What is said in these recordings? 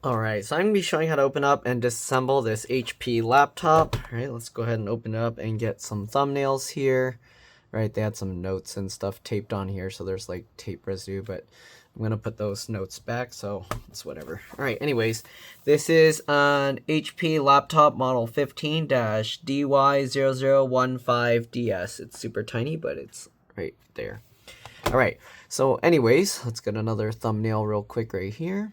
Alright, so I'm going to be showing how to open up and disassemble this HP laptop. Alright, let's go ahead and open it up and get some thumbnails here. Right, they had some notes and stuff taped on here, so there's like tape residue, but I'm going to put those notes back, so it's whatever. Alright, anyways, this is an HP laptop model 15-DY0015DS. It's super tiny, but it's right there. Alright, so anyways, let's get another thumbnail real quick right here.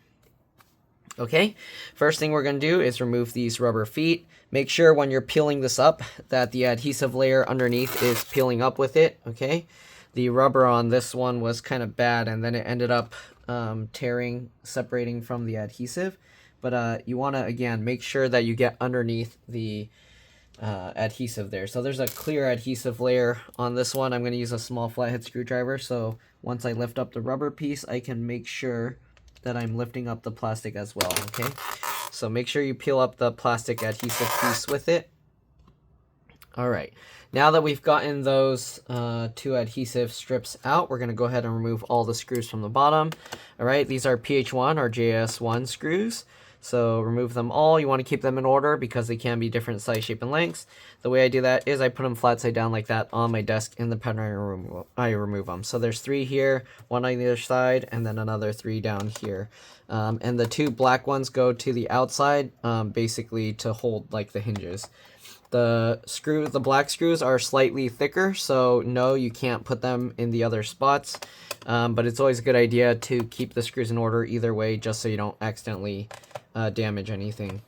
Okay, first thing we're going to do is remove these rubber feet. Make sure when you're peeling this up that the adhesive layer underneath is peeling up with it, okay? The rubber on this one was kind of bad, and then it ended up separating from the adhesive. But you want to, again, make sure that you get underneath the adhesive there. So there's a clear adhesive layer on this one. I'm going to use a small flathead screwdriver, so once I lift up the rubber piece, I can make sure that I'm lifting up the plastic as well, okay? So make sure you peel up the plastic adhesive piece with it. All right, now that we've gotten those two adhesive strips out, we're gonna go ahead and remove all the screws from the bottom. All right, these are PH1 or JS1 screws. So remove them all. You want to keep them in order because they can be different size, shape, and lengths. The way I do that is I put them flat side down like that on my desk in the pen and I remove them. So there's 3 here, 1 on either side, and then another 3 down here. And the 2 black ones go to the outside, basically to hold like the hinges. The black screws are slightly thicker, so no, you can't put them in the other spots. But it's always a good idea to keep the screws in order either way, just so you don't accidentally damage anything.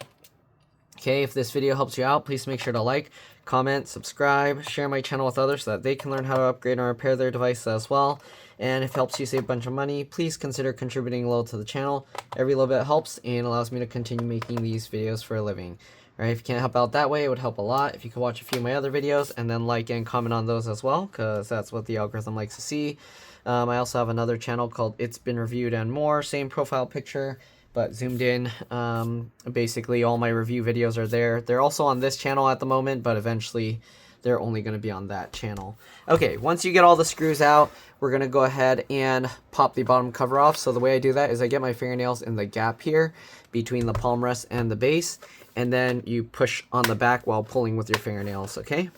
Okay, if this video helps you out, please make sure to like, comment, subscribe, share my channel with others so that they can learn how to upgrade and repair their devices as well. And if it helps you save a bunch of money, please consider contributing a little to the channel. Every little bit helps and allows me to continue making these videos for a living. Alright, if you can't help out that way, it would help a lot if you could watch a few of my other videos and then like and comment on those as well, because that's what the algorithm likes to see. I also have another channel called It's Been Reviewed and More, same profile picture, but zoomed in. Basically all my review videos are there. They're also on this channel at the moment, but eventually they're only going to be on that channel. Okay, once you get all the screws out, we're going to go ahead and pop the bottom cover off. So the way I do that is I get my fingernails in the gap here between the palm rest and the base, and then you push on the back while pulling with your fingernails, okay?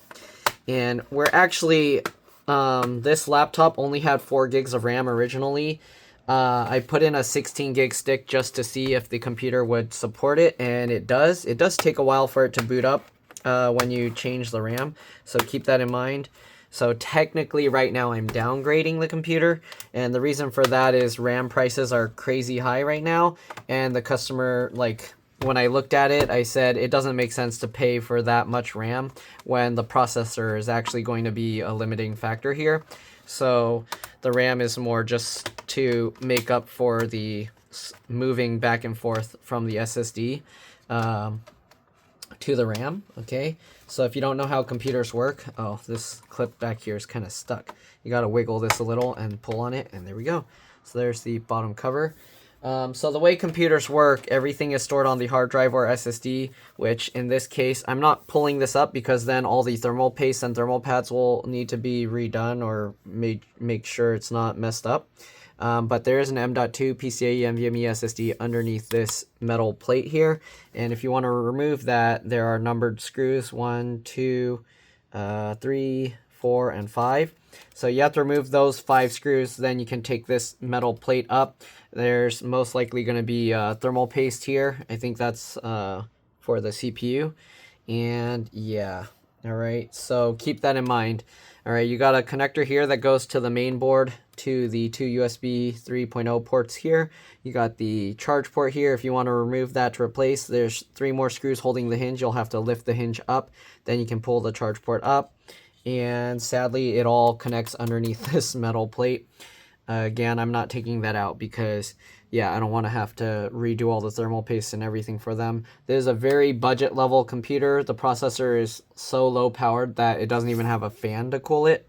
And we're actually, this laptop only had 4 gigs of RAM originally. I put in a 16 gig stick just to see if the computer would support it, and it does. It does take a while for it to boot up when you change the RAM, so keep that in mind. So technically right now I'm downgrading the computer, and the reason for that is RAM prices are crazy high right now, and the customer, like, when I looked at it, I said it doesn't make sense to pay for that much RAM when the processor is actually going to be a limiting factor here. So the RAM is more just to make up for the moving back and forth from the SSD to the RAM, okay? So if you don't know how computers work, oh, this clip back here is kind of stuck. You got to wiggle this a little and pull on it, and there we go. So there's the bottom cover. So the way computers work, everything is stored on the hard drive or SSD, which in this case, I'm not pulling this up because then all the thermal paste and thermal pads will need to be redone or make sure it's not messed up. But there is an M.2 PCIe NVMe SSD underneath this metal plate here. And if you want to remove that, there are numbered screws, 1, 2, 3, 4, and 5. So you have to remove those 5 screws, then you can take this metal plate up. There's most likely going to be thermal paste here. I think that's for the CPU. And yeah, all right, so keep that in mind. All right, you got a connector here that goes to the main board to the 2 USB 3.0 ports here. You got the charge port here. If you want to remove that to replace, there's 3 more screws holding the hinge. You'll have to lift the hinge up, then you can pull the charge port up. And sadly, it all connects underneath this metal plate. Again, I'm not taking that out because, yeah, I don't want to have to redo all the thermal paste and everything for them. This is a very budget level computer. The processor is so low powered that it doesn't even have a fan to cool it.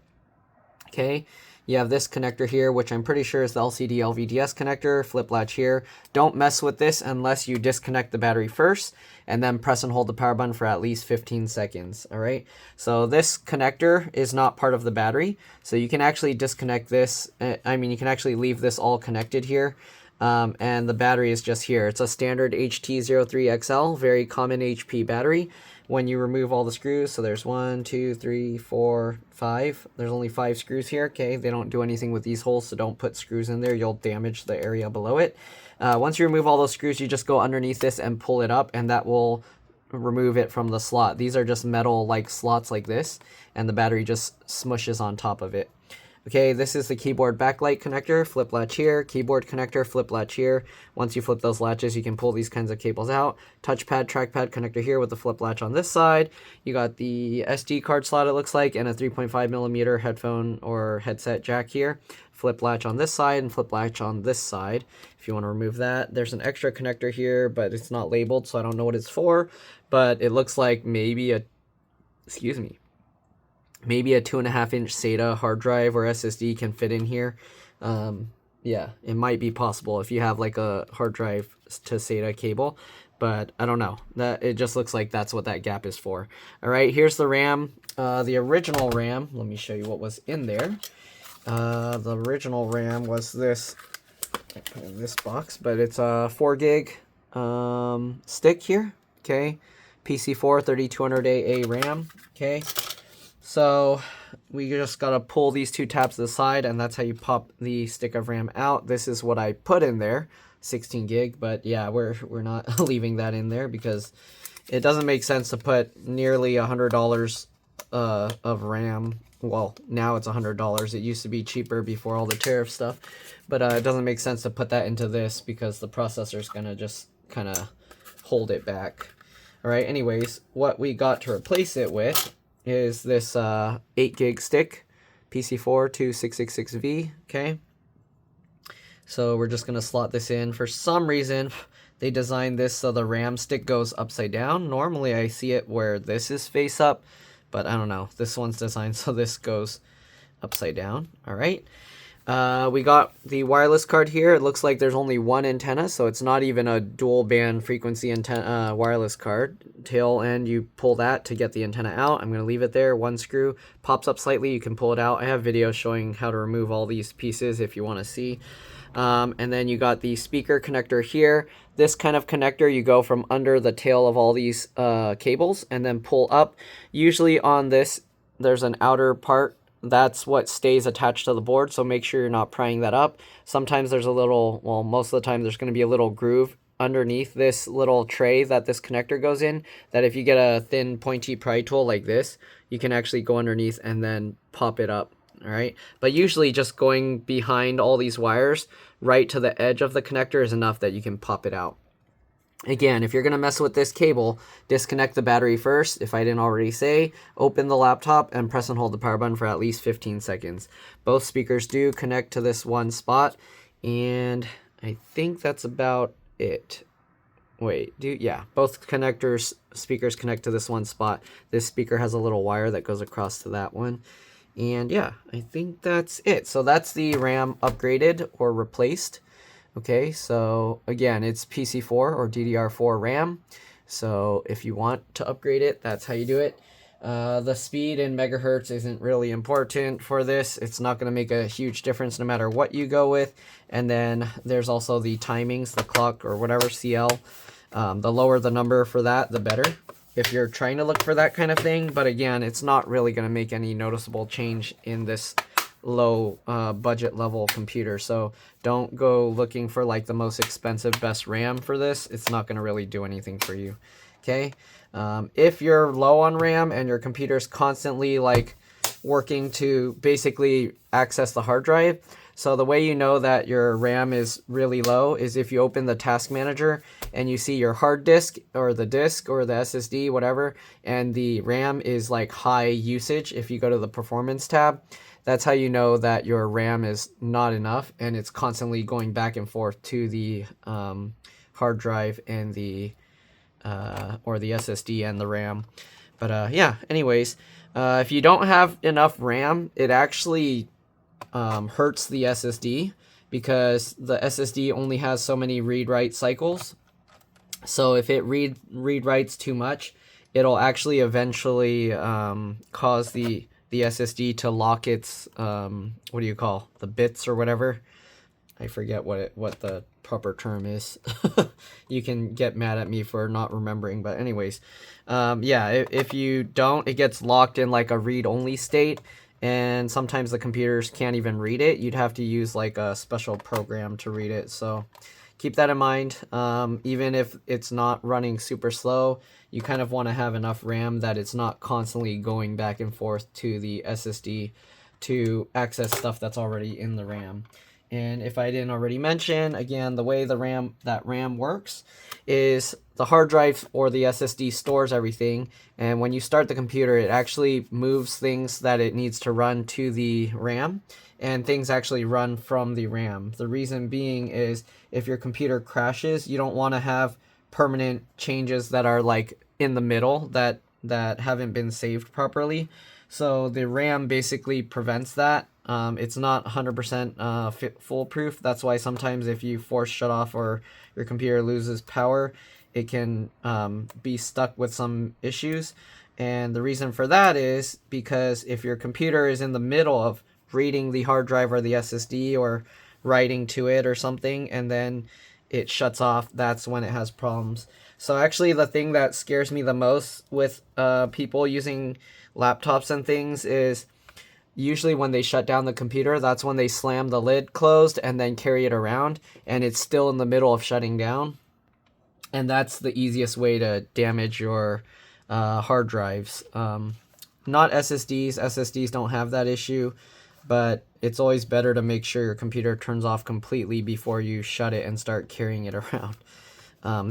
Okay, you have this connector here, which I'm pretty sure is the LCD LVDS connector, flip latch here. Don't mess with this unless you disconnect the battery first, and then press and hold the power button for at least 15 seconds, all right? So this connector is not part of the battery, so you can actually disconnect this. You can actually leave this all connected here. and the battery is just here. It's a standard HT03XL, very common HP battery. When you remove all the screws, so there's 1, 2, 3, 4, 5. There's only 5 screws here, okay? They don't do anything with these holes, so don't put screws in there. You'll damage the area below it. Once you remove all those screws, you just go underneath this and pull it up, and that will remove it from the slot. These are just metal like slots like this, and the battery just smushes on top of it. Okay, this is the keyboard backlight connector, flip latch here, keyboard connector, flip latch here. Once you flip those latches, you can pull these kinds of cables out. Touchpad, trackpad connector here with the flip latch on this side. You got the SD card slot, it looks like, and a 3.5mm headphone or headset jack here. Flip latch on this side and flip latch on this side if you want to remove that. There's an extra connector here, but it's not labeled, so I don't know what it's for. But it looks like maybe a, maybe a 2.5-inch SATA hard drive or SSD can fit in here. Yeah, it might be possible if you have like a hard drive to SATA cable, but I don't know. That it just looks like that's what that gap is for. All right, here's the RAM. The original RAM, let me show you what was in there. The original RAM was this, I put in this box, but it's a 4 gig stick here, okay? PC4 3200AA RAM, okay? So we just gotta pull these 2 tabs to the side, and that's how you pop the stick of RAM out. This is what I put in there, 16 gig, but yeah, we're not leaving that in there because it doesn't make sense to put nearly $100 of RAM. Well, now it's $100. It used to be cheaper before all the tariff stuff, but it doesn't make sense to put that into this because the processor's gonna just kind of hold it back. All right, anyways, what we got to replace it with is this 8 gig stick, PC4 2666V, okay? So we're just gonna slot this in. For some reason, they designed this so the RAM stick goes upside down. Normally I see it where this is face up, but I don't know. This one's designed so this goes upside down, all right? We got the wireless card here. It looks like there's only one antenna, so it's not even a dual band frequency antenna wireless card. Tail end, you pull that to get the antenna out. I'm going to leave it there. One screw pops up slightly. You can pull it out. I have videos showing how to remove all these pieces if you want to see. And then you got the speaker connector here. This kind of connector, you go from under the tail of all these cables and then pull up. Usually on this, there's an outer part. That's what stays attached to the board, so make sure you're not prying that up. Sometimes there's a little, well, most of the time there's going to be a little groove underneath this little tray that this connector goes in, that if you get a thin pointy pry tool like this, you can actually go underneath and then pop it up, all right? But usually just going behind all these wires right to the edge of the connector is enough that you can pop it out. Again, if you're going to mess with this cable, disconnect the battery first. If I didn't already say, open the laptop and press and hold the power button for at least 15 seconds. Both speakers do connect to this one spot, and I think that's about it. Wait, yeah, both speakers connect to this one spot. This speaker has a little wire that goes across to that one. And yeah, I think that's it. So that's the RAM upgraded or replaced. Okay, so again, it's PC4 or DDR4 RAM. So if you want to upgrade it, that's how you do it. The speed in megahertz isn't really important for this. It's not going to make a huge difference no matter what you go with. And then there's also the timings, the clock or whatever, CL. The lower the number for that, the better, if you're trying to look for that kind of thing. But again, it's not really going to make any noticeable change in this low budget level computer. So don't go looking for like the most expensive best RAM for this. It's not going to really do anything for you. Okay, if you're low on RAM and your computer's constantly like working to basically access the hard drive, so the way you know that your RAM is really low is if you open the task manager and you see your hard disk or the SSD, whatever, and the RAM is like high usage. If you go to the performance tab, that's how you know that your RAM is not enough and it's constantly going back and forth to the hard drive and the or the SSD and the RAM. But yeah, anyways, if you don't have enough RAM, it actually hurts the SSD because the SSD only has so many read-write cycles. So if it read-writes too much, it'll actually eventually cause the SSD to lock its what do you call the bits or whatever. I forget what the proper term is. You can get mad at me for not remembering, but anyways, yeah, if you don't, it gets locked in like a read-only state, and sometimes the computers can't even read it. You'd have to use like a special program to read it, so keep that in mind. Even if it's not running super slow, you kind of want to have enough RAM that it's not constantly going back and forth to the SSD to access stuff that's already in the RAM. And if I didn't already mention, again, the way the RAM works is the hard drive or the SSD stores everything, and when you start the computer, it actually moves things that it needs to run to the RAM, and things actually run from the RAM. The reason being is if your computer crashes, you don't want to have permanent changes that are like in the middle that haven't been saved properly. So the RAM basically prevents that. It's not 100% foolproof. That's why sometimes if you force shut off or your computer loses power, it can be stuck with some issues. And the reason for that is because if your computer is in the middle of reading the hard drive or the SSD or writing to it or something, and then it shuts off, that's when it has problems. So actually the thing that scares me the most with people using laptops and things is usually when they shut down the computer, that's when they slam the lid closed and then carry it around, and it's still in the middle of shutting down. And that's the easiest way to damage your hard drives. Not SSDs. SSDs don't have that issue, but it's always better to make sure your computer turns off completely before you shut it and start carrying it around.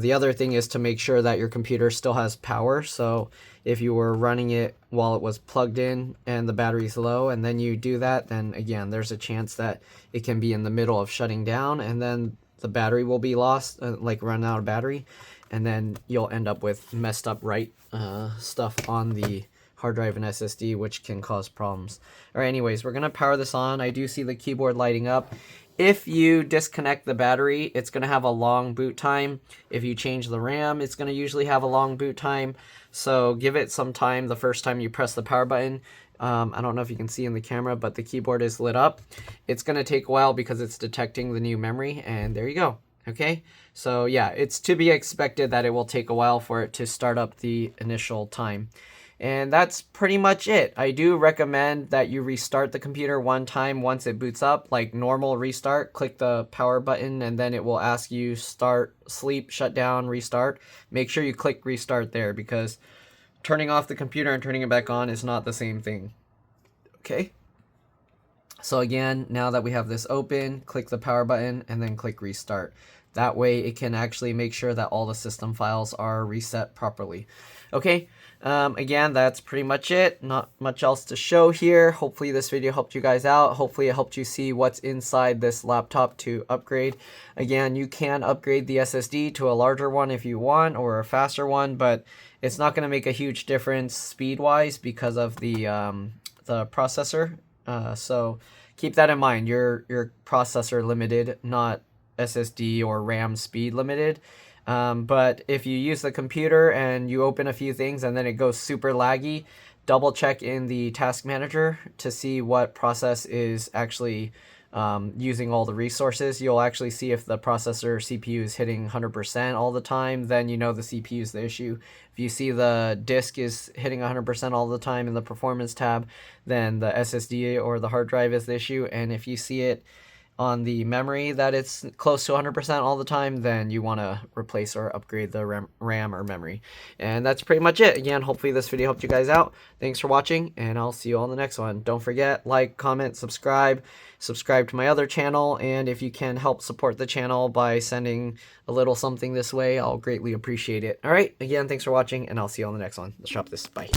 The other thing is to make sure that your computer still has power. So if you were running it while it was plugged in and the battery's low, and then you do that, then again, there's a chance that it can be in the middle of shutting down, and then the battery will be lost, like run out of battery, and then you'll end up with messed up stuff on the hard drive and SSD, which can cause problems. All right, anyways, we're gonna power this on. I do see the keyboard lighting up. If you disconnect the battery, it's going to have a long boot time. If you change the RAM, it's going to usually have a long boot time. So give it some time the first time you press the power button. I don't know if you can see in the camera, but the keyboard is lit up. It's going to take a while because it's detecting the new memory, and there you go. Okay, so yeah, it's to be expected that it will take a while for it to start up the initial time. And that's pretty much it. I do recommend that you restart the computer one time once it boots up, like normal restart. Click the power button and then it will ask you start, sleep, shut down, restart. Make sure you click restart there because turning off the computer and turning it back on is not the same thing. Okay? So again, now that we have this open, click the power button and then click restart. That way it can actually make sure that all the system files are reset properly. Okay, again, that's pretty much it. Not much else to show here. Hopefully this video helped you guys out. Hopefully it helped you see what's inside this laptop to upgrade. Again, you can upgrade the SSD to a larger one if you want, or a faster one, but it's not going to make a huge difference speed-wise because of the processor. So keep that in mind. Your processor limited, not SSD or RAM speed limited. But if you use the computer and you open a few things and then it goes super laggy, double check in the task manager to see what process is actually using all the resources. You'll actually see if the processor CPU is hitting 100% all the time, then you know the CPU is the issue. If you see the disk is hitting 100% all the time in the performance tab, then the SSD or the hard drive is the issue. And if you see it on the memory that it's close to 100% all the time, then you want to replace or upgrade the RAM or memory. And that's pretty much it. Again, hopefully this video helped you guys out. Thanks for watching, and I'll see you all in the next one. Don't forget, like, comment, subscribe to my other channel, and if you can help support the channel by sending a little something this way, I'll greatly appreciate it. All right, again, thanks for watching, and I'll see you on the next one. Let's drop this. Bye.